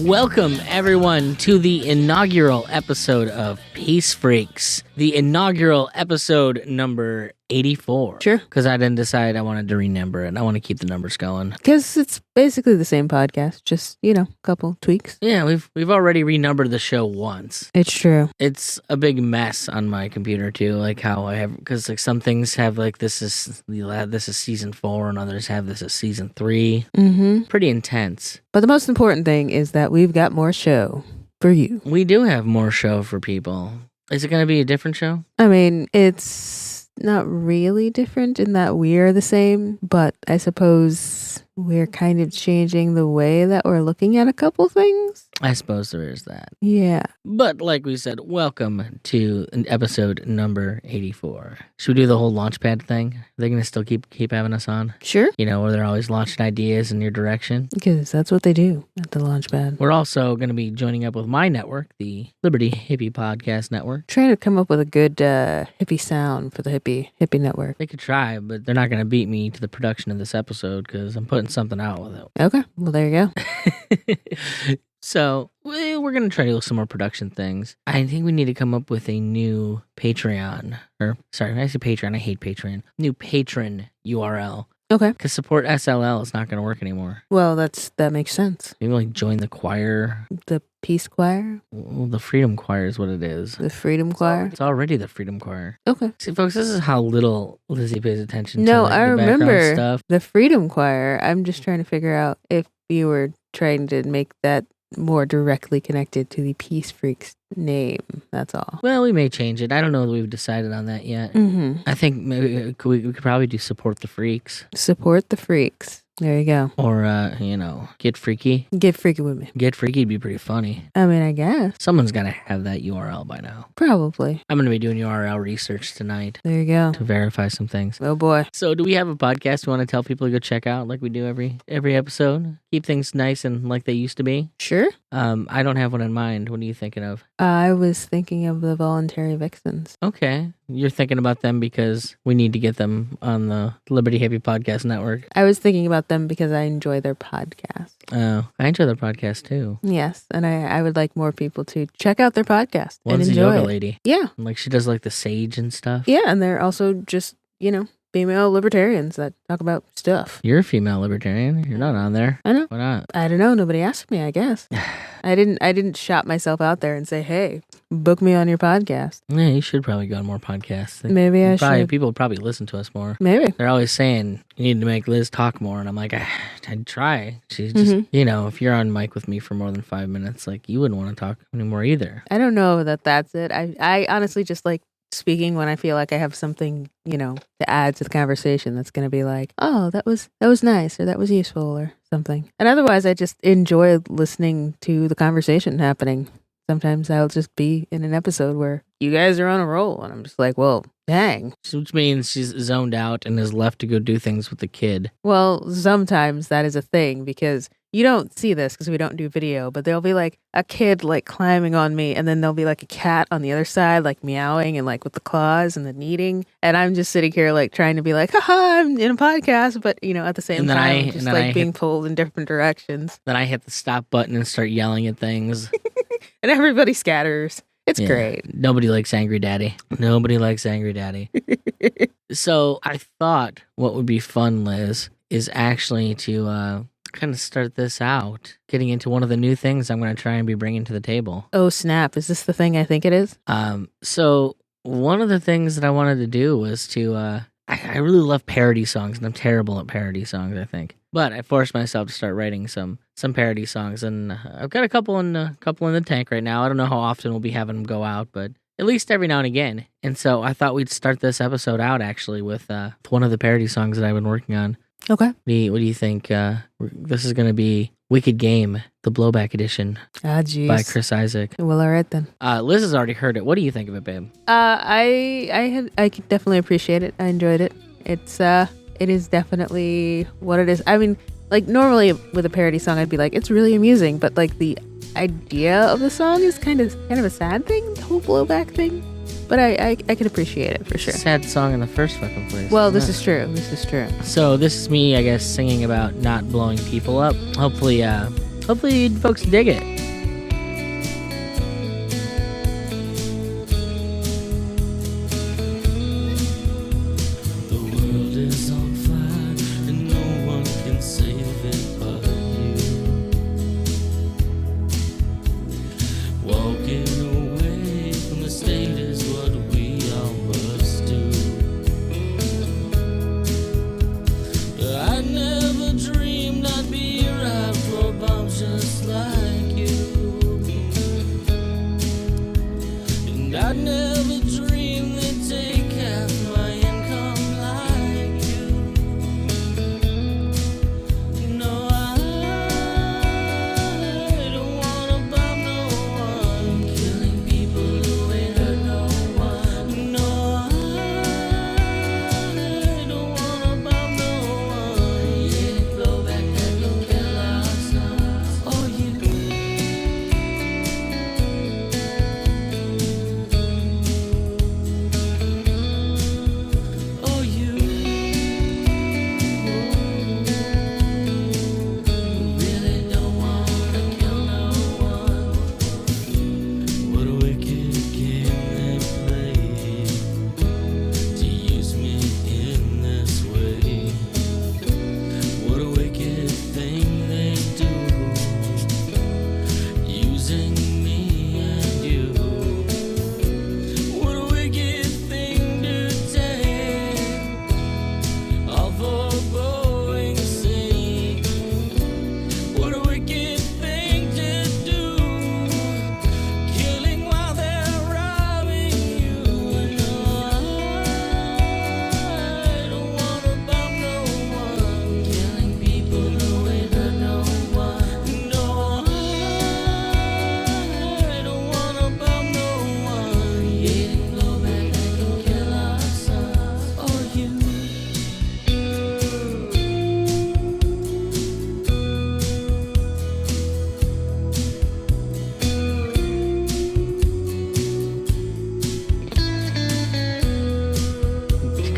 Welcome, everyone, to the inaugural episode of Peace Freqs. The inaugural episode number 84. Sure. Because I didn't decide I wanted to renumber it. I want to keep the numbers going. Because it's basically the same podcast, just, a couple tweaks. Yeah, we've already renumbered the show once. It's true. It's a big mess on my computer, too, like how I have, because like some things have like this is season 4 and others have this as season 3. Mm-hmm. Pretty intense. But the most important thing is that we've got more show for you. We do have more show for people. Is it going to be a different show? I mean, it's not really different in that we're the same, but I suppose we're kind of changing the way that we're looking at a couple things. I suppose there is that. Yeah. But like we said, welcome to episode number 84. Should we do the whole launchpad thing? Are they going to still keep having us on? Sure. Where they're always launching ideas in your direction? Because that's what they do at the Launchpad. We're also going to be joining up with my network, the Liberty Hippie Podcast Network. Trying to come up with a good hippie sound for the hippie network. They could try, but they're not going to beat me to the production of this episode because I'm putting something out with it. Okay. Well, there you go. So, we're going to try to do some more production things. I think we need to come up with a new Patreon. When I say Patreon, I hate Patreon. New patron URL. Okay. Because support SLL is not going to work anymore. Well, that makes sense. Maybe like join the choir. The Peace Choir? Well, the Freedom Choir is what it is. The Freedom Choir? It's already the Freedom Choir. Okay. See, folks, this is how little Lizzie pays attention no, to I the background remember stuff. The Freedom Choir. I'm just trying to figure out if you were trying to make that more directly connected to the Peace Freqs name. That's all. Well, we may change it. I don't know that we've decided on that yet. Mm-hmm. I think maybe we could probably do Support the Freqs. Support the Freqs. There you go. Or, Get Freaky. Get freaky with me. Get Freaky would be pretty funny. I mean, I guess. Someone's got to have that URL by now. Probably. I'm going to be doing URL research tonight. There you go. To verify some things. Oh, boy. So, do we have a podcast we want to tell people to go check out like we do every episode? Keep things nice and like they used to be? Sure. I don't have one in mind. What are you thinking of? I was thinking of the Voluntary Vixens. Okay. You're thinking about them because we need to get them on the Liberty Hippie Podcast Network. I was thinking about them because I enjoy their podcast. Oh, I enjoy their podcast too. Yes, and I would like more people to check out their podcast and One's enjoy a yoga it. lady. Yeah. Like she does like the sage and stuff. Yeah, and they're also just, female libertarians that talk about stuff. You're a female libertarian. You're not on there. I know. Why not? I don't know. Nobody asked me, I guess. I didn't shop myself out there and say, hey, book me on your podcast. Yeah, you should probably go on more podcasts. Maybe I should. People would probably listen to us more. Maybe. They're always saying, you need to make Liz talk more. And I'm like, I'd try. She's just, if you're on mic with me for more than 5 minutes, like you wouldn't want to talk anymore either. I don't know that's it. I honestly just like speaking when I feel like I have something, to add to the conversation that's going to be like, oh, that was nice or that was useful or something. And otherwise, I just enjoy listening to the conversation happening. Sometimes I'll just be in an episode where you guys are on a roll and I'm just like, well, dang. Which means she's zoned out and is left to go do things with the kid. Well, sometimes that is a thing because you don't see this because we don't do video, but there'll be like a kid like climbing on me and then there'll be like a cat on the other side like meowing and like with the claws and the kneading. And I'm just sitting here like trying to be like, haha, I'm in a podcast, but at the same time, just like being pulled in different directions. Then I hit the stop button and start yelling at things. And everybody scatters. It's great. Nobody likes Angry Daddy. Nobody likes Angry Daddy. So I thought what would be fun, Liz, is actually to kind of start this out, getting into one of the new things I'm going to try and be bringing to the table. Oh, snap. Is this the thing I think it is? So one of the things that I wanted to do was to, I really love parody songs, and I'm terrible at parody songs, I think. But I forced myself to start writing some parody songs, and I've got a couple in the tank right now. I don't know how often we'll be having them go out, but at least every now and again. And so I thought we'd start this episode out actually with one of the parody songs that I've been working on. Okay. What do you think? This is going to be Wicked Game, the Blowback Edition. Ah, jeez. By Chris Isaac. Well, all right then. Liz has already heard it. What do you think of it, babe? I could definitely appreciate it. I enjoyed it. It is definitely what it is. I mean, like normally with a parody song, I'd be like, it's really amusing, but like the idea of the song is kind of a sad thing, the whole blowback thing. But I can appreciate it for sure. Sad song in the first fucking place. Well, this is true. This is true. So this is me, I guess, singing about not blowing people up. Hopefully folks dig it.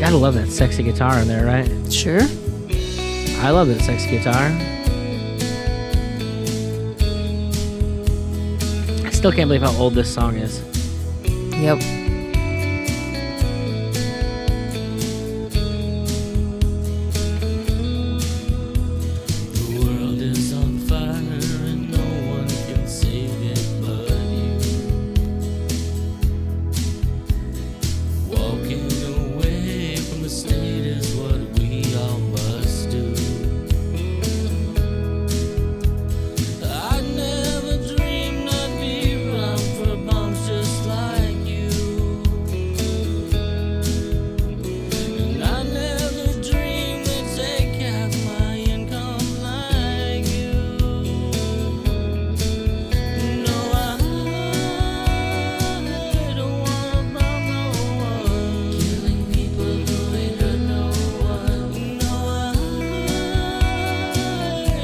Gotta love that sexy guitar in there, right? Sure. I love that sexy guitar. I still can't believe how old this song is. Yep. The world is on fire and no one can save it but you. Walking away from the state is what we all must do. I never dreamed I'd be around for bombs just like you. And I never dreamed they'd take half my income like you. No, I don't wanna bomb no one, killing people who ain't hurt no one. No, I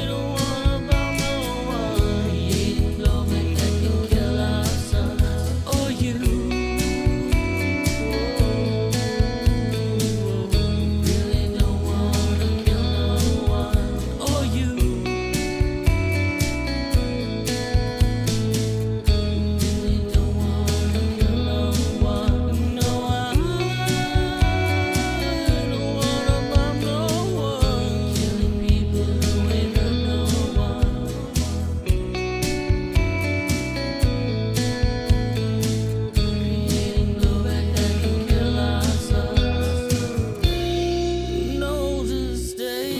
don't wanna bomb no one, creating blowback that can kill our sons. Or you. Really don't wanna kill no one. Or you. Really don't wanna kill no one. No, I don't wanna bomb no one, killing people who ain't hurt no one. Creating blowback that can kill our sons. No, this day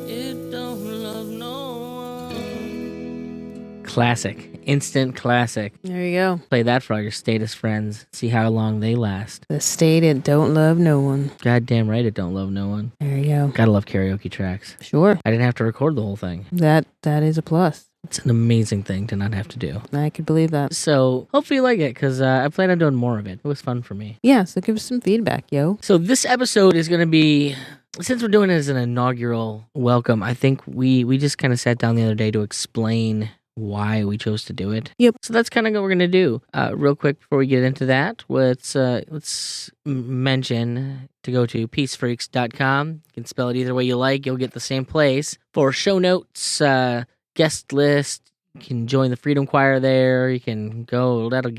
it don't love no one. Classic. Instant classic. There you go. Play that for all your status friends. See how long they last. The state it don't love no one. Goddamn right it don't love no one. There you go. Gotta love karaoke tracks. Sure. I didn't have to record the whole thing. That is a plus. It's an amazing thing to not have to do. I could believe that. So hopefully you like it, because I plan on doing more of it. It was fun for me. Yeah, so give us some feedback, yo. So this episode is going to be, since we're doing it as an inaugural welcome, I think we just kind of sat down the other day to explain why we chose to do it. Yep. So that's kind of what we're going to do. Real quick before we get into that, let's mention to go to peacefreaks.com. You can spell it either way you like. You'll get the same place. For show notes, guest list, you can join the Freedom Choir there. You can go, that'll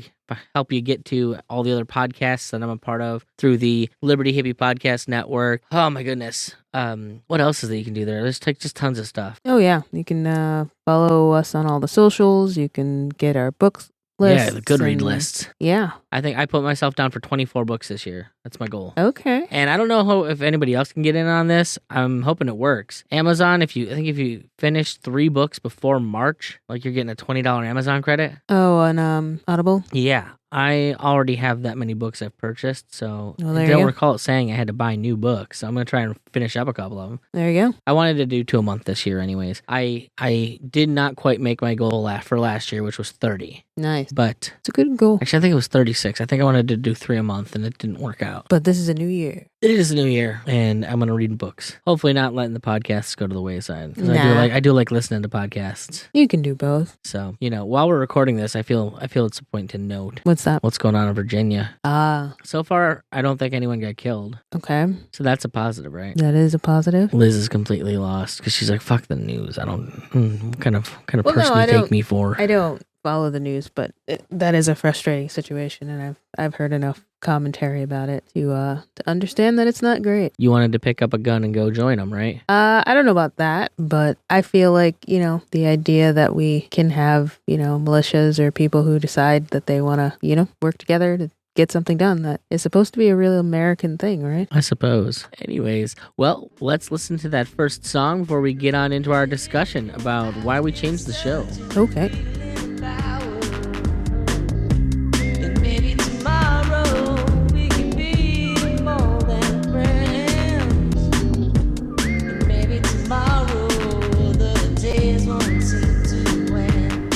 help you get to all the other podcasts that I'm a part of through the Liberty Hippie Podcast Network. Oh my goodness. What else is that you can do there? There's just tons of stuff. Oh, yeah. You can follow us on all the socials. You can get our books lists. Yeah, the Goodread and- lists. Yeah. I think I put myself down for 24 books this year. That's my goal. Okay. And I don't know if anybody else can get in on this. I'm hoping it works. Amazon, if you finish 3 books before March, like you're getting a $20 Amazon credit. Oh, and Audible? Yeah. I already have that many books I've purchased, so Well, I there you don't go. recall it saying I had to buy new books. So I'm going to try and finish up a couple of them. There you go. I wanted to do 2 a month this year anyways. I did not quite make my goal for last year, which was 30. Nice. But It's a good goal. actually, I think it was 36. I think I wanted to do 3 a month, and it didn't work out. But this is a new year. It is a new year, and I'm going to read books. Hopefully not letting the podcasts go to the wayside. 'Cause Nah. I do like listening to podcasts. You can do both. So, while we're recording this, I feel it's a point to note What's that? what's going on in Virginia. Ah, So far, I don't think anyone got killed. okay. So that's a positive, right? That is a positive. Liz is completely lost because she's like, fuck the news. I don't, what kind of Well, no, person I do you take don't- me for? I don't follow the news, but that is a frustrating situation, and I've heard enough commentary about it to understand that it's not great. You wanted to pick up a gun and go join them, right? I don't know about that, but I feel like, the idea that we can have, militias or people who decide that they want to, work together to get something done, that is supposed to be a real American thing, right? I suppose. Anyways, well, let's listen to that first song before we get on into our discussion about why we changed the show. Okay. And maybe tomorrow we can be more than friends. And maybe tomorrow the days won't seem to end.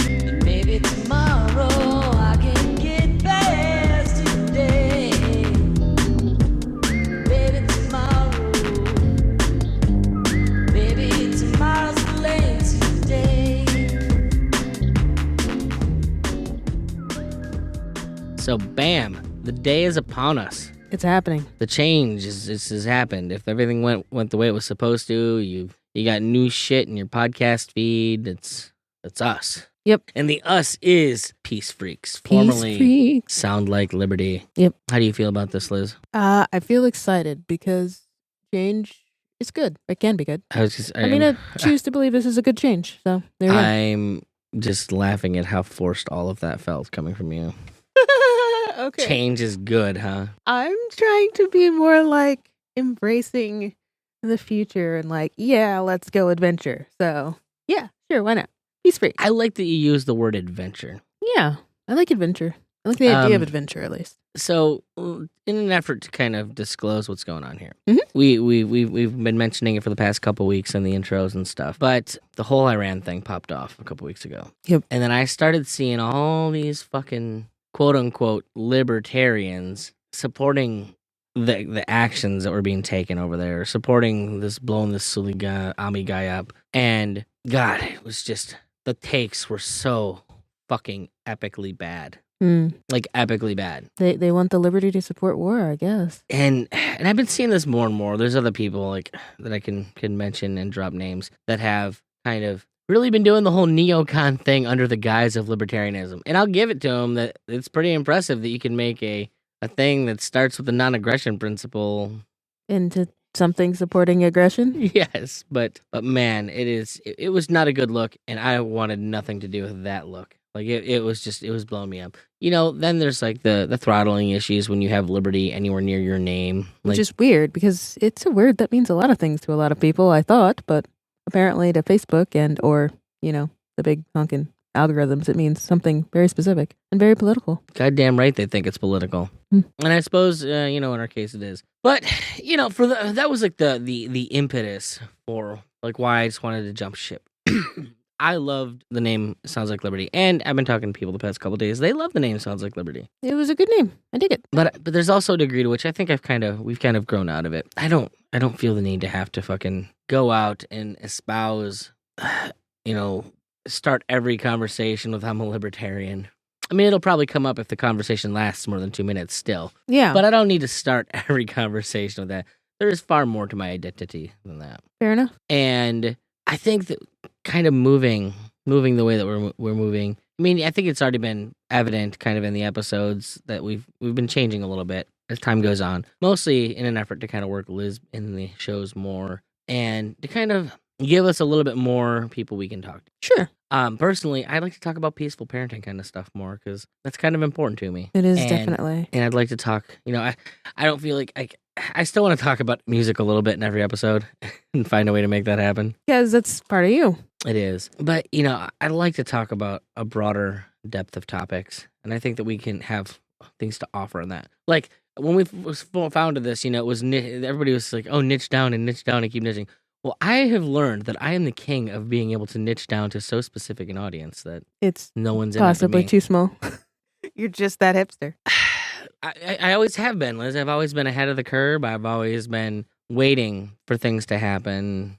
And maybe tomorrow I can get past today. Maybe tomorrow, maybe tomorrow's the latest day. So, bam, the day is upon us. It's happening. The change has happened. If everything went the way it was supposed to, you got new shit in your podcast feed. It's us. Yep. And the us is Peace Freqs, formerly Freqs. Sound Like Liberty. Yep. How do you feel about this, Liz? I feel excited because change is good. It can be good. I choose to believe this is a good change. So there we go. I'm just laughing at how forced all of that felt coming from you. Okay. Change is good, huh? I'm trying to be more like embracing the future and like, yeah, let's go adventure. So yeah, sure, why not? Peace Freqs. I like that you use the word adventure. Yeah, I like adventure. I like the idea of adventure, at least. So, in an effort to kind of disclose what's going on here, Mhm. we've been mentioning it for the past couple weeks in the intros and stuff. But the whole Iran thing popped off a couple weeks ago. Yep. And then I started seeing all these fucking quote unquote libertarians supporting the actions that were being taken over there, supporting this blowing this silly guy, Ami guy up, and God, it was just the takes were so fucking epically bad. Like epically bad. They want the liberty to support war, I guess. And I've been seeing this more and more. There's other people like that I can mention and drop names that have kind of really been doing the whole neocon thing under the guise of libertarianism. And I'll give it to them that it's pretty impressive that you can make a thing that starts with the non-aggression principle Into something supporting aggression? Yes, but man, it was not a good look, and I wanted nothing to do with that look. Like it was blowing me up. You know, then there's like the throttling issues when you have liberty anywhere near your name. Like, Which is weird because it's a word that means a lot of things to a lot of people, I thought, but apparently to Facebook and or, the big honkin' algorithms, it means something very specific and very political. goddamn right they think it's political. And I suppose in our case it is. But, for that was like the impetus for like why I just wanted to jump ship. I loved the name Sounds Like Liberty, and I've been talking to people the past couple days. They love the name Sounds Like Liberty. It was a good name. I dig it. But there's also a degree to which I think we've kind of grown out of it. I don't feel the need to have to fucking go out and espouse, start every conversation with I'm a libertarian. I mean, it'll probably come up if the conversation lasts more than 2 minutes still. Yeah. But I don't need to start every conversation with that. There is far more to my identity than that. Fair enough. And I think that kind of moving the way that we're moving. I mean, I think it's already been evident kind of in the episodes that we've been changing a little bit as time goes on. Mostly in an effort to kind of work Liz in the shows more and to kind of give us a little bit more people we can talk to. Sure. Personally, I'd like to talk about peaceful parenting kind of stuff more because that's kind of important to me. It is definitely. And I'd like to talk, I don't feel like I still want to talk about music a little bit in every episode and find a way to make that happen. Because that's part of you. It is. But, I'd like to talk about a broader depth of topics. And I think that we can have things to offer in that. Like, when we founded this, it was everybody was like, oh, niche down and keep niching. Well, I have learned that I am the king of being able to niche down to so specific an audience that it's no one's possibly in it but me. Too small. You're just that hipster. I always have been, Liz. I've always been ahead of the curve. I've always been waiting for things to happen,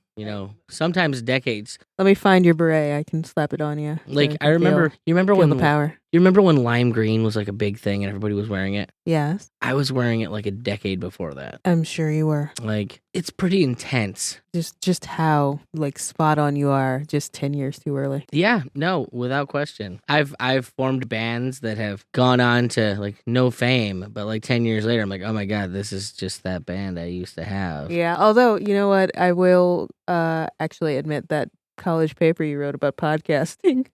sometimes decades. Let me find your beret. I can slap it on you. Like, so I remember, you remember feel when the power. You remember when lime green was like a big thing and everybody was wearing it? Yes. I was wearing it like a decade before that. I'm sure you were. Like, it's pretty intense. Just how like spot on you are just 10 years too early. Yeah, no, without question. I've formed bands that have gone on to like no fame, but like 10 years later I'm like, oh my God, this is just that band I used to have. Yeah, although you know what, I will actually admit that college paper you wrote about podcasting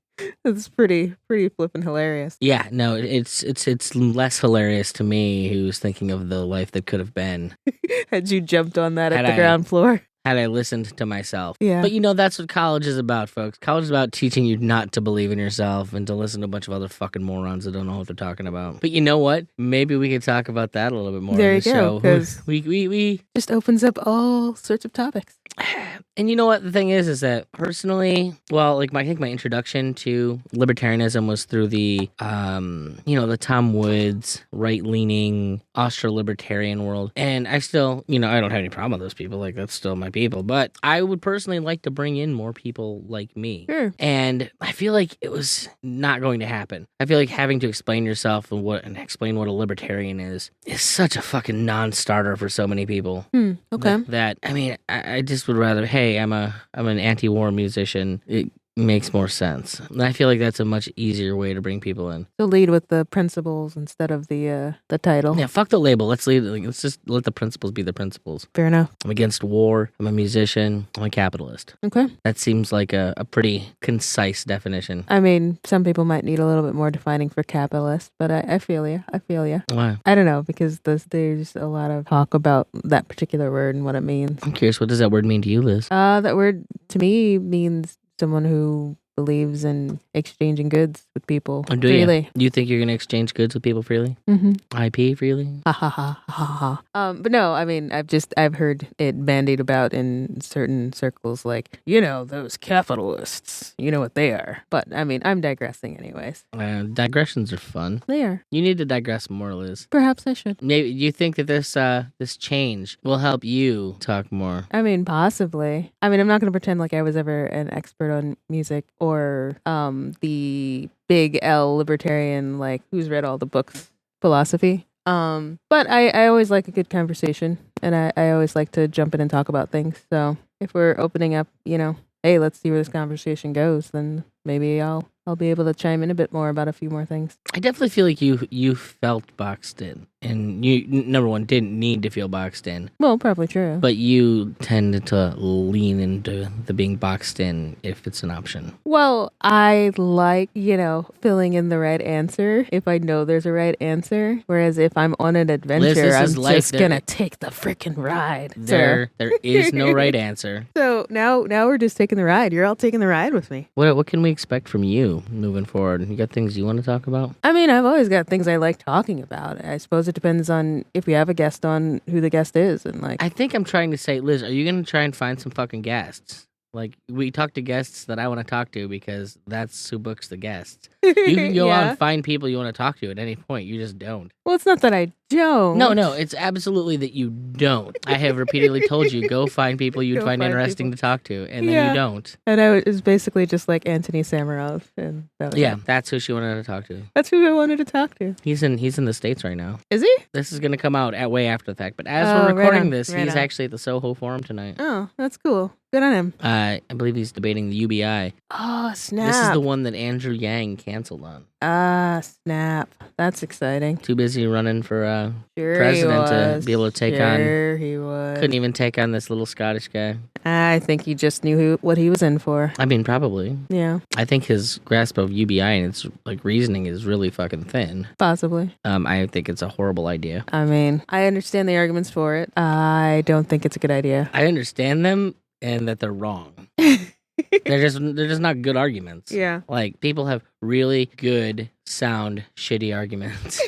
it's pretty flippin' hilarious. Yeah, no, it's less hilarious to me who's thinking of the life that could have been. Had you jumped on that at the ground floor? Had I listened to myself. Yeah. But that's what college is about, folks. College is about teaching you not to believe in yourself and to listen to a bunch of other fucking morons that don't know what they're talking about. But you know what? Maybe we could talk about that a little bit more. There in you the go. show. Because we just opens up all sorts of topics. And you know what the thing is that personally, well, like I think my introduction to libertarianism was through the the Tom Woods right-leaning Austro-libertarian world. And I still, I don't have any problem with those people. Like, that's still my people. But I would personally like to bring in more people like me. Sure. And I feel like it was not going to happen. I feel like having to explain yourself and explain what a libertarian is such a fucking non-starter for so many people. Okay. That I mean, I just would rather, hey, I'm an anti-war musician. It makes more sense. And I feel like that's a much easier way to bring people in. So lead with the principles instead of the title. Yeah, fuck the label. Let's just let the principles be the principles. Fair enough. I'm against war. I'm a musician. I'm a capitalist. Okay. That seems like a pretty concise definition. I mean, some people might need a little bit more defining for capitalist, but I feel you. I feel you. Why? I don't know, because there's a lot of talk about that particular word and what it means. I'm curious, what does that word mean to you, Liz? That word to me means someone who believes in exchanging goods with people Oh, do freely. you think you're going to exchange goods with people freely? Mm-hmm. IP freely? Ha ha ha ha ha. But no, I mean, I've heard it bandied about in certain circles, like, those capitalists, you know what they are. But I mean, I'm digressing anyways. Digressions are fun. They are. You need to digress more, Liz. Perhaps I should. Maybe you think that this change will help you talk more. I mean, possibly. I mean, I'm not going to pretend like I was ever an expert on music or the big L libertarian, like, who's read all the books philosophy. But I always like a good conversation, and I always like to jump in and talk about things. So if we're opening up, hey, let's see where this conversation goes, then maybe I'll be able to chime in a bit more about a few more things. I definitely feel like you felt boxed in, and you, number one, didn't need to feel boxed in, Well, probably true. but you tended to lean into the being boxed in if it's an option. Well, I like, filling in the right answer if I know there's a right answer. Whereas if I'm on an adventure, this I'm is life. just going to take the freaking ride. There is no right answer. So now we're just taking the ride. You're all taking the ride with me. What can we expect from you moving forward? You got things you want to talk about? I mean, I've always got things I like talking about. I suppose it depends on if we have a guest on, who the guest is, and like. I think I'm trying to say, Liz, are you going to try and find some fucking guests? Like, we talk to guests that I want to talk to because that's who books the guests. You can go out and find people you want to talk to at any point. You just don't. Well, it's not that I don't. No, it's absolutely that you don't. I have repeatedly told you, go find people you'd Go find find interesting people. to talk to, and then you don't. And I was basically just like Anthony Samarov, and that was Yeah, it. that's who she wanted to talk to. That's who I wanted to talk to. He's in the States right now. Is he? This is going to come out way after the fact, but as Oh, we're right recording on, this, right he's on. actually at the Soho Forum tonight. Oh, that's cool. Good on him. I believe he's debating the UBI. Oh, snap. This is the one that Andrew Yang canceled on. Ah, snap. That's exciting. Too busy running for Sure president he to was. be able to take on. Sure he was. Couldn't even take on this little Scottish guy. I think he just knew what he was in for. I mean, probably. Yeah, I think his grasp of UBI and its reasoning is really fucking thin. possibly. I think it's a horrible idea. I mean, I understand the arguments for it. I don't think it's a good idea. I understand them and that they're wrong. They're just not good arguments. Yeah. Like, people have really good, sound, shitty arguments.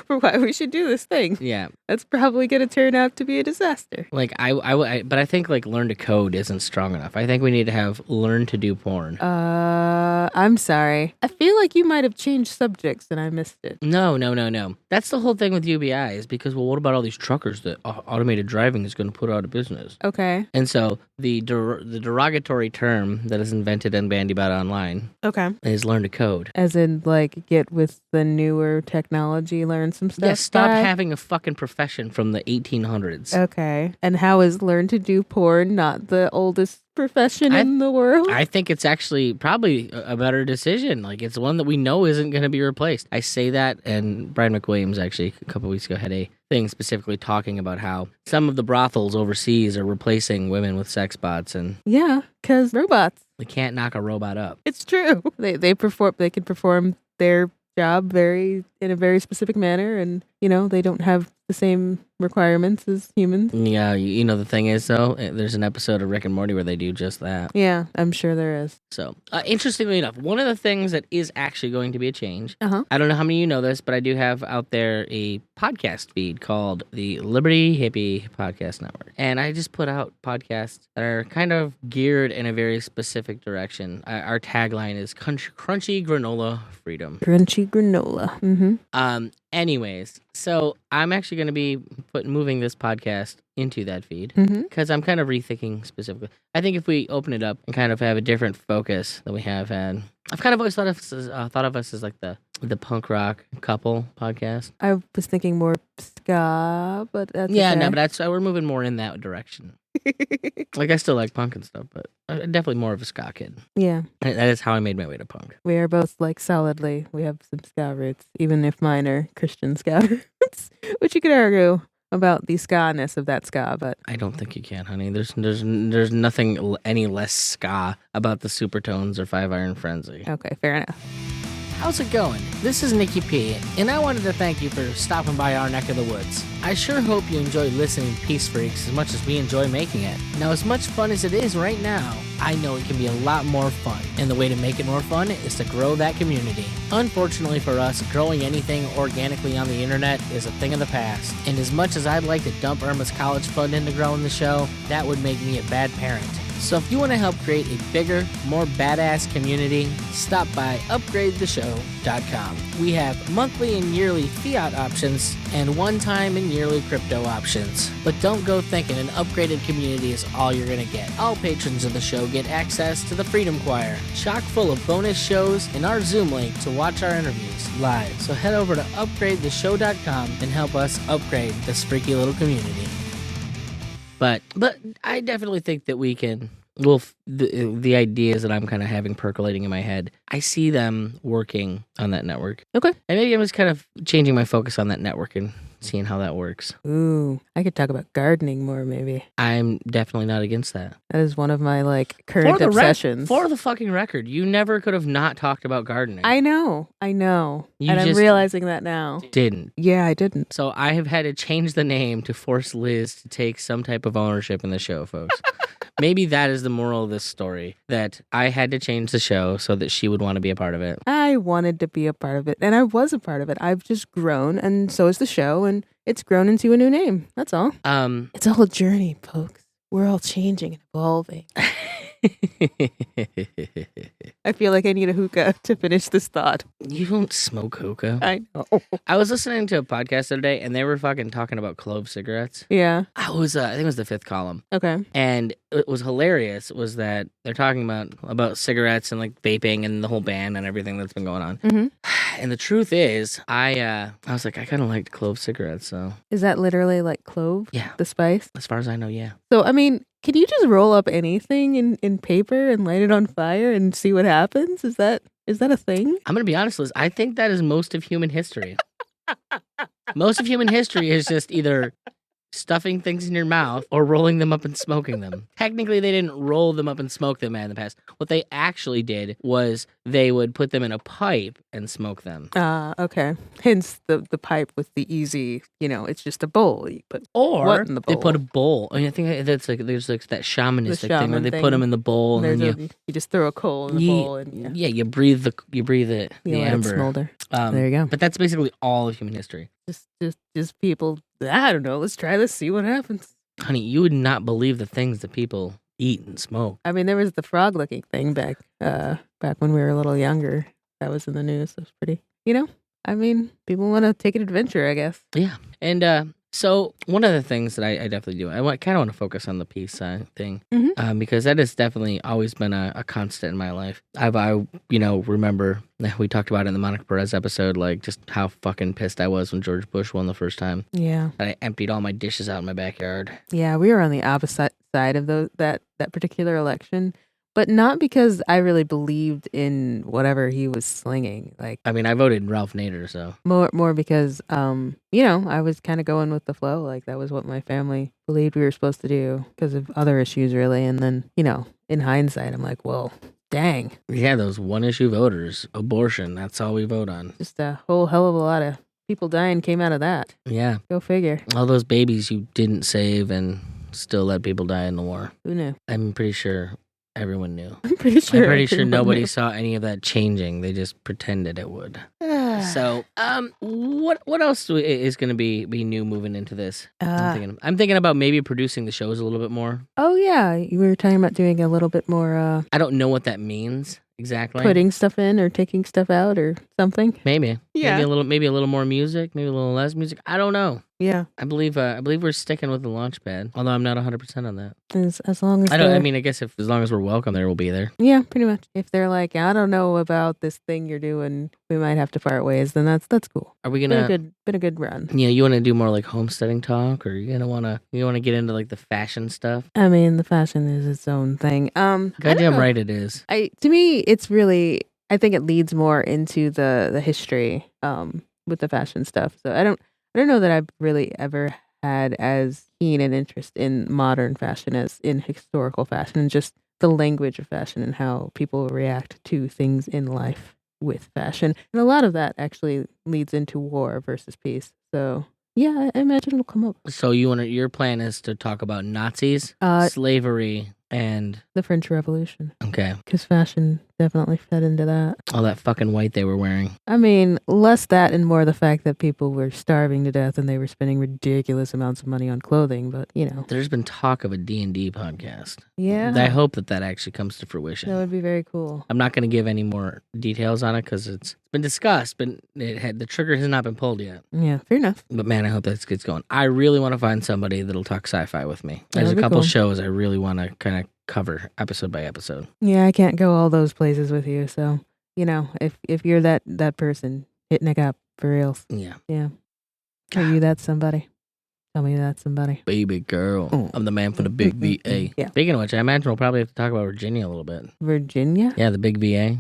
For why we should do this thing. Yeah. That's probably going to turn out to be a disaster. Like, but I think, like, learn to code isn't strong enough. I think we need to have learn to do porn. I'm sorry. I feel like you might have changed subjects and I missed it. No. That's the whole thing with UBI is because, well, what about all these truckers that automated driving is going to put out of business? Okay. And so the derogatory term that is invented and bandied about online Okay. is learn to code. As in, like, get with the newer technology, learn some stuff. Yeah, stop guy? having a fucking profession from the 1800s. Okay. And how is learn to do porn not the oldest profession in the world? I think it's actually probably a better decision. Like, it's one that we know isn't going to be replaced. I say that, and Brian McWilliams actually a couple weeks ago had a thing specifically talking about how some of the brothels overseas are replacing women with sex bots, and Yeah, because robots. we can't knock a robot up. It's true. They can perform their job in a very specific manner, and You know, they don't have the same requirements as humans. Yeah, you know the thing is though, there's an episode of Rick and Morty where they do just that. Yeah, I'm sure there is. So, interestingly enough, one of the things that is actually going to be a change. Uh-huh. I don't know how many of you know this, but I do have out there a podcast feed called the Liberty Hippie Podcast Network, and I just put out podcasts that are kind of geared in a very specific direction. Our tagline is "Crunchy Granola Freedom." Crunchy granola. Mm-hmm. Anyways, so I'm actually going to be moving this podcast into that feed Mm-hmm. because I'm kind of rethinking specifically. I think if we open it up and kind of have a different focus than we have had, I've kind of always thought of us as like the punk rock couple podcast. I was thinking more ska, but that's Yeah, okay. no, but that's we're moving more in that direction. Like I still like punk and stuff, but I'm definitely more of a ska kid. Yeah, And that is how I made my way to punk. we are both like solidly. We have some ska roots, even if mine are Christian ska roots, which you could argue about the ska-ness of that ska, but I don't think you can, honey. There's nothing any less ska about the Supertones or Five Iron Frenzy. okay, fair enough. How's it going? This is Nicky P, and I wanted to thank you for stopping by our neck of the woods. I sure hope you enjoy listening to Peace Freaks as much as we enjoy making it. Now, as much fun as it is right now, I know it can be a lot more fun, and the way to make it more fun is to grow that community. Unfortunately for us, growing anything organically on the internet is a thing of the past, and as much as I'd like to dump Irma's college fund into growing the show, that would make me a bad parent. So if you want to help create a bigger, more badass community, stop by upgradetheshow.com. We have monthly and yearly fiat options and one-time and yearly crypto options. But don't go thinking an upgraded community is all you're going to get. All patrons of the show get access to the Freedom Choir, chock full of bonus shows, and our Zoom link to watch our interviews live. So head over to upgradetheshow.com and help us upgrade this freaky little community. But I definitely think that we can. Well, the ideas that I'm kind of having percolating in my head, I see them working on that network. Okay. And maybe I'm just kind of changing my focus on that network and seeing how that works. Ooh, I could talk about gardening more, maybe. I'm definitely not against that. That is one of my like current obsessions. For the fucking record, you never could have not talked about gardening. I know, You and I'm just realizing that now. didn't. Yeah, I didn't. So I have had to change the name to force Liz to take some type of ownership in the show, folks. Maybe that is the moral of this story, that I had to change the show so that she would want to be a part of it. I wanted to be a part of it, and I was a part of it. I've just grown, and so is the show, and it's grown into a new name. That's all. It's a whole journey, folks. We're all changing and evolving. I feel like I need a hookah to finish this thought. You don't smoke hookah. I know. I was listening to a podcast the other day, and they were fucking talking about clove cigarettes. Yeah. I think it was the Fifth Column. Okay. And it was hilarious was that they're talking about cigarettes and like vaping and the whole ban and everything that's been going on. Mm-hmm. And the truth is, I was like, I kind of liked clove cigarettes. So Is that literally like clove? yeah, The spice? as far as I know, yeah. So, I mean, can you just roll up anything in paper and light it on fire and see what happens? Is that a thing? I'm gonna be honest, Liz. I think that is most of human history. Most of human history is just either stuffing things in your mouth or rolling them up and smoking them. Technically, they didn't roll them up and smoke them in the past. What they actually did was they would put them in a pipe and smoke them. Okay. Hence the pipe with the easy, it's just a bowl. You put Or what in the they bowl? put a bowl. I mean, I think that's like there's like that shamanistic thing where shaman they thing. put them in the bowl and then you just throw a coal in the bowl and you breathe the let it ember. smolder. There you go. But that's basically all of human history. Just people. I don't know. Let's try this. See what happens. Honey, you would not believe the things that people eat and smoke. I mean, there was the frog-looking thing back when we were a little younger. That was in the news. It was pretty. I mean, people want to take an adventure, I guess. Yeah. And so one of the things that I definitely do, I kind of want to focus on the peace thing because that has definitely always been a constant in my life. I remember we talked about it in the Monica Perez episode, like just how fucking pissed I was when George Bush won the first time. Yeah. And I emptied all my dishes out in my backyard. Yeah, we were on the opposite side of that particular election. But not because I really believed in whatever he was slinging. Like, I mean, I voted Ralph Nader, so more because, I was kind of going with the flow. Like, that was what my family believed we were supposed to do because of other issues, really. And then, in hindsight, I'm like, well, dang. yeah, those one-issue voters, abortion, that's all we vote on. Just a whole hell of a lot of people dying came out of that. Yeah. Go figure. All those babies you didn't save and still let people die in the war. Who knew? I'm pretty sure everyone knew. I'm pretty sure. I'm pretty sure everyone nobody knew. saw any of that changing. They just pretended it would. So, what else is going to be new moving into this? I'm thinking about maybe producing the shows a little bit more. Oh yeah, you were talking about doing a little bit more I don't know what that means exactly. putting stuff in or taking stuff out or something. Maybe. Yeah. Maybe a little more music, maybe a little less music. I don't know. Yeah. I believe we're sticking with the launch pad, although I'm not 100% on that. As long as I guess as long as we're welcome there, we'll be there. Yeah, pretty much. If they're like, I don't know about this thing you're doing, we might have to part ways, then that's cool. Are we gonna Been a good run. Yeah, you want to do more like homesteading talk, or you want to get into like the fashion stuff? I mean, the fashion is its own thing. I don't Goddamn know. right it is. To me, it's really. I think it leads more into the history with the fashion stuff. So I don't know that I've really ever had as keen an interest in modern fashion as in historical fashion, and just the language of fashion and how people react to things in life with fashion. And a lot of that actually leads into war versus peace. So yeah, I imagine it'll come up. So your plan is to talk about Nazis, slavery, and The French Revolution. Okay, Because fashion definitely fed into that. all that fucking white they were wearing. I mean, less that and more the fact that people were starving to death and they were spending ridiculous amounts of money on clothing. But, There's been talk of a D&D podcast. yeah, I hope that actually comes to fruition. that would be very cool. I'm not going to give any more details on it because it's been discussed, but the trigger has not been pulled yet. Yeah, fair enough. But man, I hope that gets going. I really want to find somebody that'll talk sci-fi with me. There's That'd a be couple cool. shows I really want to kind of cover episode by episode. Yeah, I can't go all those places with you. So, if you're that person, hit Nick up for reals. Yeah. Yeah. Are you that somebody? Tell me that's somebody. Baby girl. Oh. I'm the man for the big VA. Yeah. Speaking of which, I imagine we'll probably have to talk about Virginia a little bit. Virginia? Yeah, the big VA.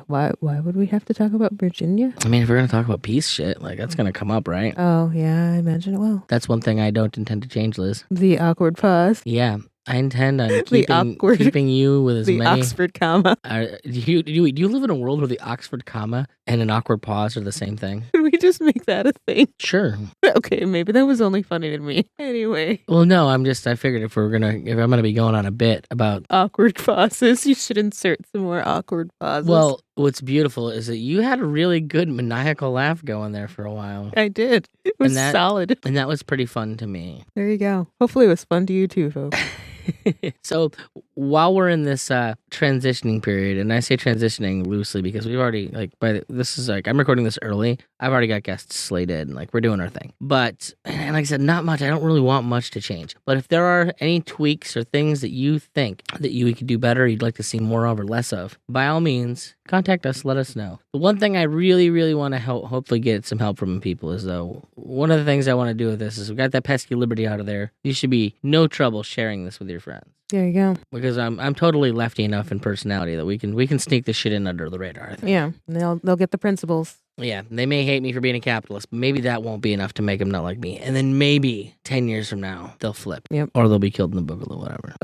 Why would we have to talk about Virginia? I mean, if we're going to talk about peace shit, like that's going to come up, right? Oh, yeah, I imagine it will. That's one thing I don't intend to change, Liz. The awkward pause. Yeah. I intend on awkward- keeping you with as The many. Oxford comma. Do you live in a world where the Oxford comma and an awkward pause are the same thing? Could we just make that a thing? Sure. Okay, maybe that was only funny to me. Anyway, Well, no, I figured if I'm gonna be going on a bit about. awkward pauses. You should insert some more awkward pauses. Well, what's beautiful is that you had a really good maniacal laugh going there for a while, I did. It was solid. and that was pretty fun to me. There you go. Hopefully it was fun to you too, folks. So while we're in this transitioning period, and I say transitioning loosely because we've already I'm recording this early. I've already got guests slated, and we're doing our thing. But and like I said, not much. I don't really want much to change. But if there are any tweaks or things that you think that we could do better, you'd like to see more of or less of, by all means, contact us. Let us know. The one thing I really, really want to hopefully get some help from people is though one of the things I want to do with this is we got that pesky Liberty out of there. You should be no trouble sharing this with your friends. There you go. Because I'm totally lefty enough in personality that we can sneak this shit in under the radar, I think. Yeah, they'll get the principles. Yeah, they may hate me for being a capitalist, but maybe that won't be enough to make them not like me. And then maybe 10 years from now, they'll flip. Yep. Or they'll be killed in the boogaloo, whatever.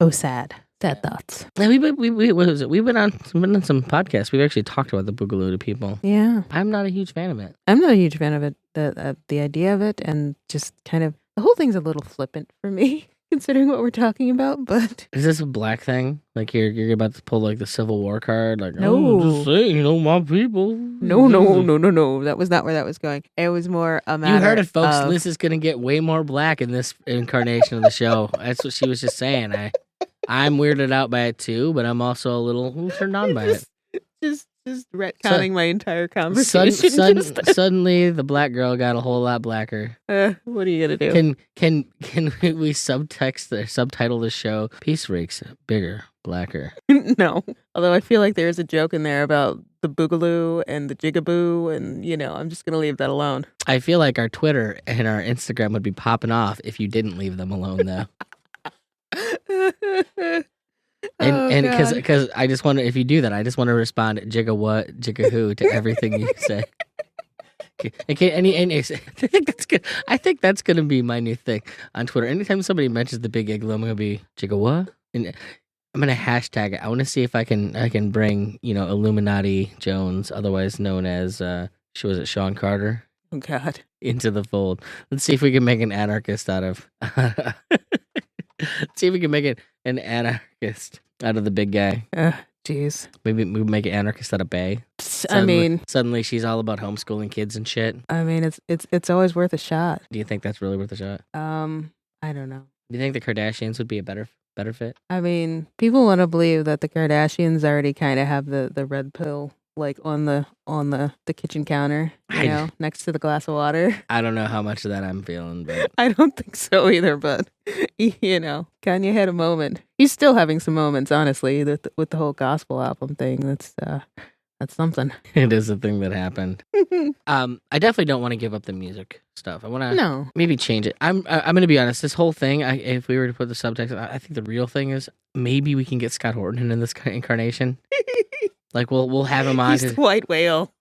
Oh, sad. Sad thoughts. Yeah, what was it? We've been on some podcasts. We've actually talked about the boogaloo to people. Yeah, I'm not a huge fan of it. I'm not a huge fan of it. The idea of it, and just kind of the whole thing's a little flippant for me, considering what we're talking about. But Is this a black thing? Like you're about to pull like the Civil War card? Like, No. oh, just saying, my people. no. That was not where that was going. It was more a matter. You heard it, folks. of- Liz is gonna get way more black in this incarnation of the show. That's what she was just saying. I'm weirded out by it too, but I'm also a little turned on by it. Just retconning my entire conversation. Suddenly, the black girl got a whole lot blacker. What are you gonna do? Can we subtitle the show? Peace Freqs, bigger, blacker. No. Although I feel like there is a joke in there about the boogaloo and the jigaboo, and I'm just gonna leave that alone. I feel like our Twitter and our Instagram would be popping off if you didn't leave them alone, though. And because I just want to, if you do that, I just want to respond jigga what, jigga who to everything you say. Okay, I think that's gonna be my new thing on Twitter. Anytime somebody mentions the big igloo, I'm gonna be jigga what, and I'm gonna hashtag it. I want to see if I can bring Illuminati Jones, otherwise known as was it Sean Carter? Oh God. into the fold. Let's see if we can make an anarchist out of. Let's see if we can make it an anarchist out of the big guy. Jeez. Maybe we make an anarchist out of Bay. Suddenly she's all about homeschooling kids and shit. I mean, it's always worth a shot. Do you think that's really worth a shot? I don't know. Do you think the Kardashians would be a better fit? I mean, people want to believe that the Kardashians already kind of have the red pill like on the kitchen counter, next to the glass of water. I don't know how much of that I'm feeling, but I don't think so either. But Kanye had a moment. He's still having some moments, honestly, with the whole gospel album thing. That's something. It is a thing that happened. I definitely don't want to give up the music stuff. I want to maybe change it. I'm going to be honest. This whole thing, if we were to put the subtext, I think the real thing is maybe we can get Scott Horton in this incarnation. Like we'll have him on. He's the white whale.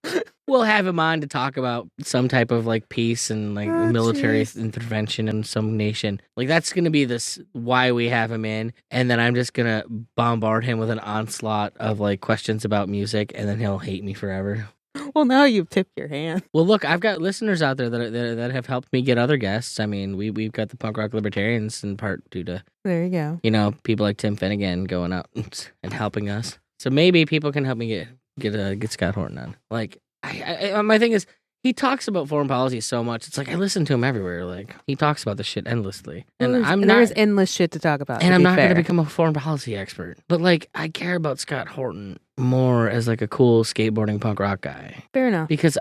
We'll have him on to talk about some type of like peace and like military intervention in some nation. Like that's gonna be this why we have him in, and then I'm just gonna bombard him with an onslaught of like questions about music, and then he'll hate me forever. Well, now you've tipped your hand. Well, look, I've got listeners out there that have helped me get other guests. I mean, we've got the punk rock libertarians in part due to there you go. People like Tim Finnegan going out and helping us. So maybe people can help me get Scott Horton on. Like, my thing is, he talks about foreign policy so much. It's like I listen to him everywhere. Like he talks about this shit endlessly, and there's endless shit to talk about. And I'm not going to become a foreign policy expert, but like I care about Scott Horton more as like a cool skateboarding punk rock guy. Fair enough. Because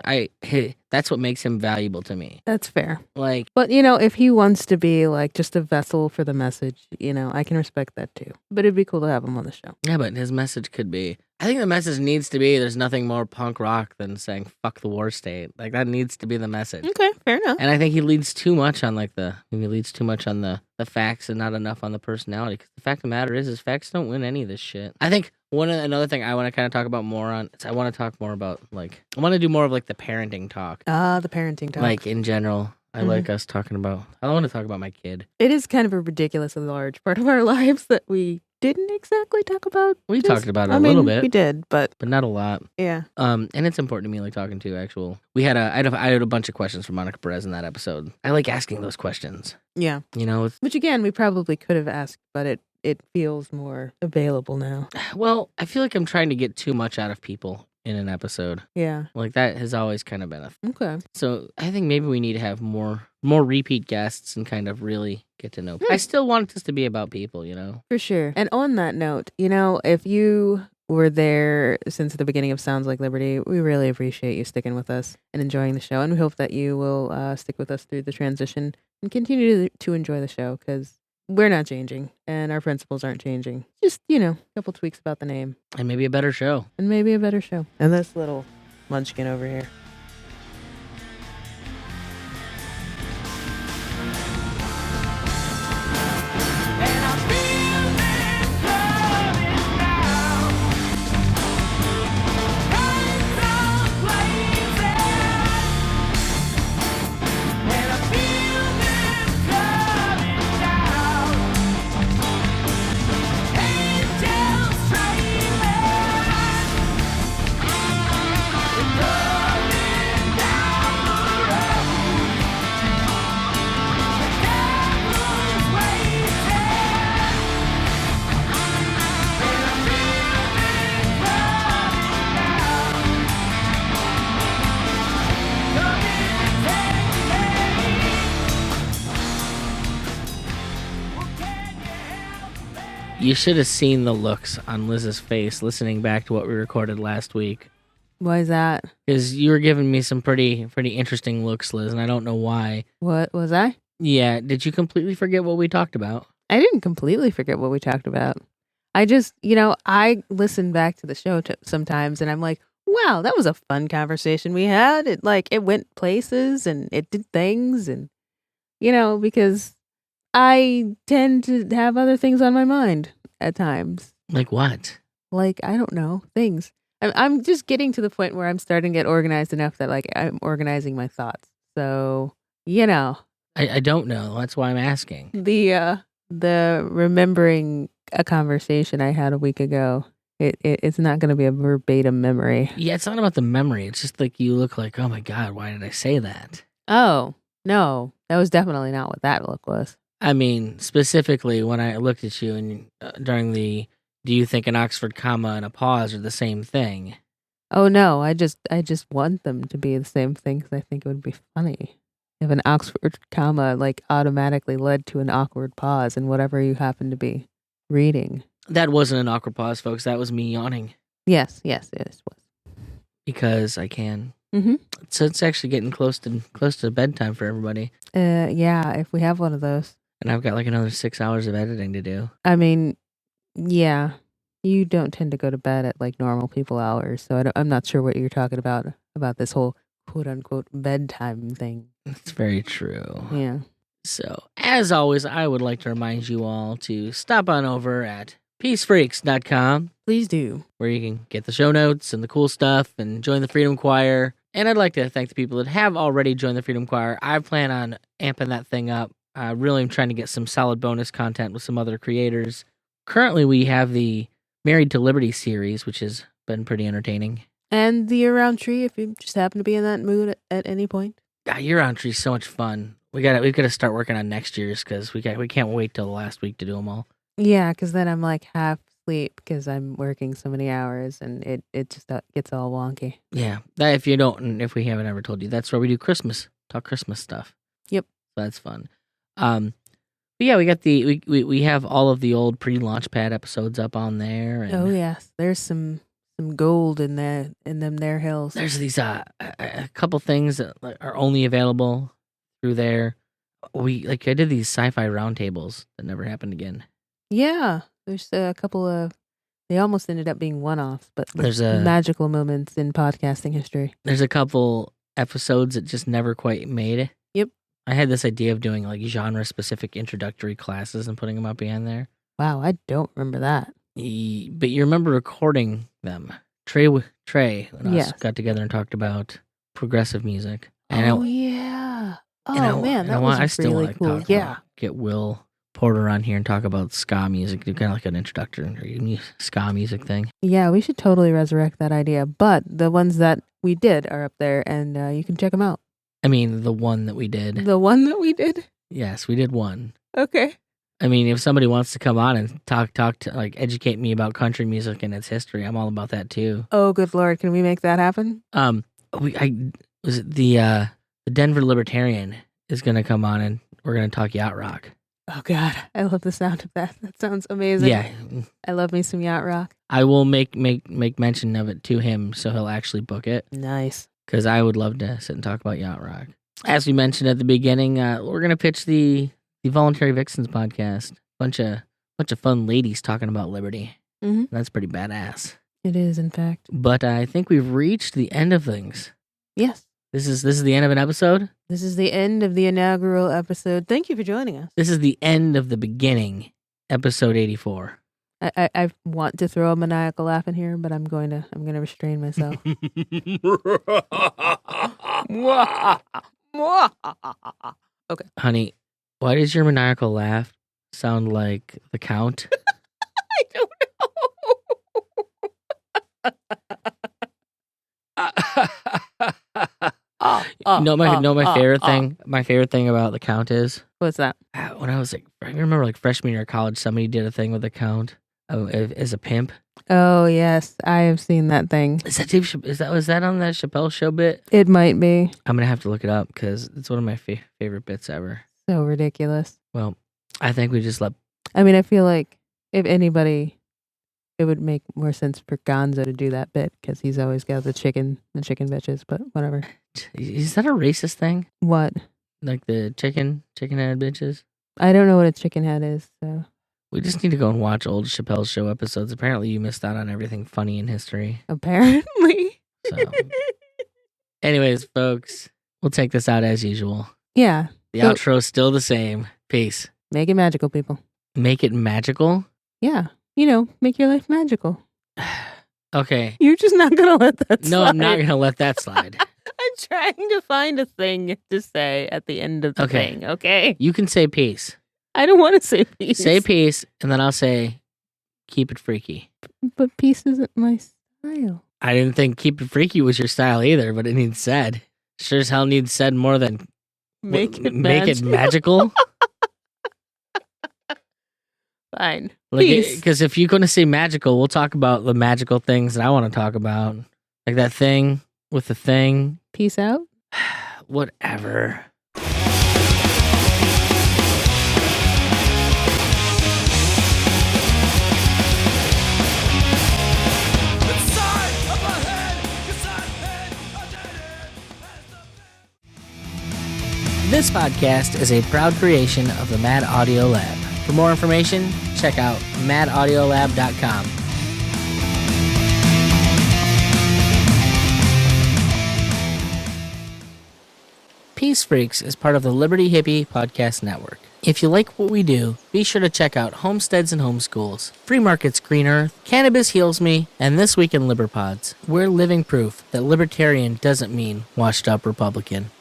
that's what makes him valuable to me. That's fair. Like, but if he wants to be like just a vessel for the message, I can respect that too. But it'd be cool to have him on the show. Yeah, but his message could be. I think the message needs to be there's nothing more punk rock than saying fuck the war state. Like that needs to be the message. Okay, fair enough. And I think he leads too much on the facts and not enough on the personality. Because the fact of the matter is facts don't win any of this shit. I think another thing I want to kind of talk about more on is I want to talk more about like I want to do more of like the parenting talk. The parenting talk. Like in general. I like us talking about. I don't want to talk about my kid. It is kind of a ridiculously large part of our lives that we didn't exactly talk about. We talked about it a little bit. We did, but not a lot. Yeah. And it's important to me, like talking to actual. I had a bunch of questions from Monica Perez in that episode. I like asking those questions. Yeah. Which again, we probably could have asked, but it feels more available now. Well, I feel like I'm trying to get too much out of people in an episode. Yeah. Like that has always kind of been okay. So I think maybe we need to have more repeat guests and kind of really get to know. I still want this to be about people, For sure. And on that note, if you were there since the beginning of Sounds Like Liberty, we really appreciate you sticking with us and enjoying the show. And we hope that you will stick with us through the transition and continue to enjoy the show because we're not changing and our principles aren't changing. Just, a couple tweaks about the name. And maybe a better show. And this little munchkin over here. You should have seen the looks on Liz's face listening back to what we recorded last week. Why is that? Because you were giving me some pretty interesting looks, Liz, and I don't know why. What was I? Yeah, did you completely forget what we talked about? I didn't completely forget what we talked about. I just, I listen back to the show sometimes, and I'm like, wow, that was a fun conversation we had. It went places, and it did things, and, because I tend to have other things on my mind at times. Like what? I don't know, things. I'm just getting to the point where I'm starting to get organized enough that I'm organizing my thoughts. So, I don't know. That's why I'm asking. The remembering a conversation I had a week ago, It's not going to be a verbatim memory. Yeah, it's not about the memory. It's just like you look like, oh my God, why did I say that? Oh, no. That was definitely not what that look was. I mean, specifically when I looked at you and during the, do you think an Oxford comma and a pause are the same thing? Oh, no. I just want them to be the same thing because I think it would be funny if an Oxford comma like automatically led to an awkward pause in whatever you happen to be reading. That wasn't an awkward pause, folks. That was me yawning Yes, it was. because I can. Mm-hmm. So it's actually getting close to bedtime for everybody. Yeah, if we have one of those. And I've got like another 6 hours of editing to do. I mean, yeah, you don't tend to go to bed at like normal people hours, so I'm not sure what you're talking about this whole quote unquote bedtime thing. That's very true. Yeah. So, as always, I would like to remind you all to stop on over at peacefreaks.com, Please do. where you can get the show notes and the cool stuff and join the Freedom Choir. And I'd like to thank the people that have already joined the Freedom Choir. I plan on amping that thing up. I really am trying to get some solid bonus content with some other creators. Currently, we have the Married to Liberty series, which has been pretty entertaining. And the year-round tree, if you just happen to be in that mood at any point. Year-round tree is so much fun. We've got to start working on next year's because we can't wait till the last week to do them all. Yeah, because then I'm like half asleep because I'm working so many hours and it just gets all wonky. Yeah, that if we haven't ever told you, that's where we do talk Christmas stuff. Yep. So that's fun. But yeah, we got we have all of the old pre-Launchpad episodes up on there. And Oh yes, there's some gold in them there hills. there's these a couple things that are only available through there. I did these sci-fi roundtables that never happened again. Yeah, there's a couple of. They almost ended up being one-offs, but There's magical moments in podcasting history. There's a couple episodes that just never quite made it. Yep. I had this idea of doing like genre-specific introductory classes and putting them up behind there. Wow, I don't remember that. But you remember recording them. Trey and us Yes. got together and talked about progressive music. Yeah. Oh man, that I was still really like cool. talk Yeah. about, get Will Porter on here and talk about ska music. Do kind of like an introductory ska music thing. Yeah, we should totally resurrect that idea. But the ones that we did are up there, and you can check them out. I mean, the one that we did. The one that we did? Yes, we did one. Okay. I mean, if somebody wants to come on and talk to like educate me about country music and its history, I'm all about that too. Oh, good Lord. Can we make that happen? The Denver Libertarian is going to come on and we're going to talk yacht rock. Oh, God. I love the sound of that. That sounds amazing. Yeah. I love me some yacht rock. I will make mention of it to him so he'll actually book it. Nice. Because I would love to sit and talk about yacht rock. As we mentioned at the beginning, we're going to pitch the Voluntary Vixens podcast. Bunch of fun ladies talking about liberty. Mm-hmm. That's pretty badass. It is, in fact. But I think we've reached the end of things. Yes. This is the end of an episode. This is the end of the inaugural episode. Thank you for joining us. This is the end of the beginning, episode 84. I want to throw a maniacal laugh in here, but I'm going to restrain myself. Okay. Honey, why does your maniacal laugh sound like the Count? I don't know. My favorite thing. My favorite thing about the Count is What's that? when I was like, I remember like freshman year of college, somebody did a thing with the Count as a pimp. Oh yes, I have seen that thing. Is that was that on that Chappelle Show bit? It might be I'm gonna have to look it up because it's one of my favorite bits ever. so ridiculous. Well, I think we just let. I mean, I feel like if anybody, it would make more sense for Gonzo to do that bit because he's always got the chicken bitches. But whatever. Is that a racist thing? What? Like the chicken head bitches? I don't know what a chicken head is. So We just need to go and watch old Chappelle Show episodes. Apparently, you missed out on everything funny in history. apparently, So, anyways, folks, we'll take this out as usual. yeah. The So- outro's still the same. Peace. Make it magical, people. Make it magical. Yeah, make your life magical. Okay. You're just not gonna let that. No, slide. I'm not gonna let that slide. I'm trying to find a thing to say at the end of the Okay. thing. Okay. You can say peace. I don't want to say peace. Say peace, and then I'll say Keep It Freaky. But peace isn't my style. I didn't think Keep It Freaky was your style either, but it needs said. Sure as hell needs said more than Make it magical. Fine. Peace. Because if you're going to say magical, we'll talk about the magical things that I want to talk about. Like that thing with the thing. Peace out. Whatever. This podcast is a proud creation of the Mad Audio Lab. For more information, check out madaudiolab.com. Peace Freqs is part of the Liberty Hippie Podcast Network. If you like what we do, be sure to check out Homesteads and Homeschools, Free Markets Green Earth, Cannabis Heals Me, and This Week in Liberpods. We're living proof that libertarian doesn't mean washed up Republican.